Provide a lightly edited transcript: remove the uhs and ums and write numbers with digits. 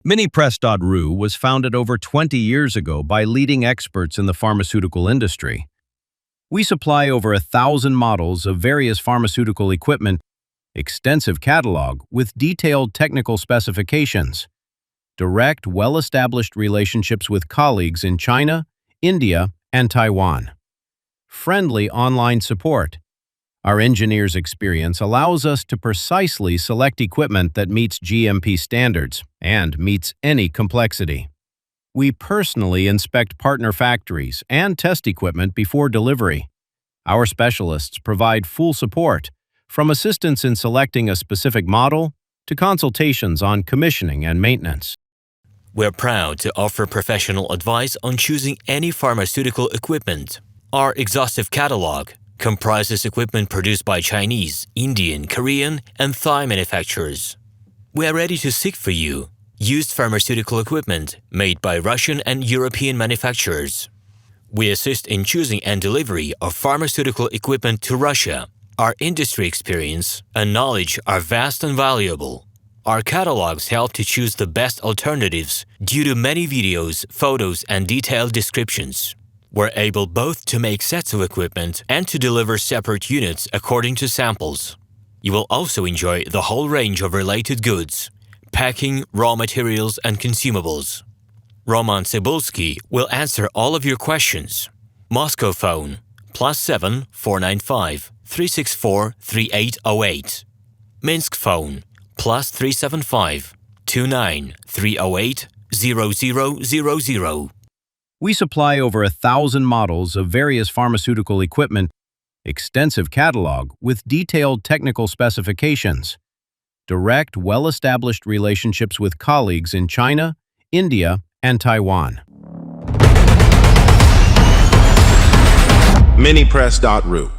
MiniPress.ru was founded over 20 years ago by leading experts in the pharmaceutical industry. We supply over 1,000 models of various pharmaceutical equipment, extensive catalog with detailed technical specifications, direct, well-established relationships with colleagues in China, India, and Taiwan. Friendly online support. Our engineers' experience allows us to precisely select equipment that meets GMP standards and meets any complexity. We personally inspect partner factories and test equipment before delivery. Our specialists provide full support, from assistance in selecting a specific model to consultations on commissioning and maintenance. We're proud to offer professional advice on choosing any pharmaceutical equipment. Our exhaustive catalog comprises equipment produced by Chinese, Indian, Korean, and Thai manufacturers. We are ready to seek for you used pharmaceutical equipment made by Russian and European manufacturers. We assist in choosing and delivery of pharmaceutical equipment to Russia. Our industry experience and knowledge are vast and valuable. Our catalogs help to choose the best alternatives due to many videos, photos, and detailed descriptions. We're able both to make sets of equipment and to deliver separate units according to samples. You will also enjoy the whole range of related goods, packing, raw materials, and consumables. Roman Cebulski will answer all of your questions. Moscow phone +7 495 364 3808. Minsk phone +375 29 308 0000. We supply over 1,000 models of various pharmaceutical equipment, extensive catalog with detailed technical specifications, direct, well-established relationships with colleagues in China, India, and Taiwan. MiniPress.ru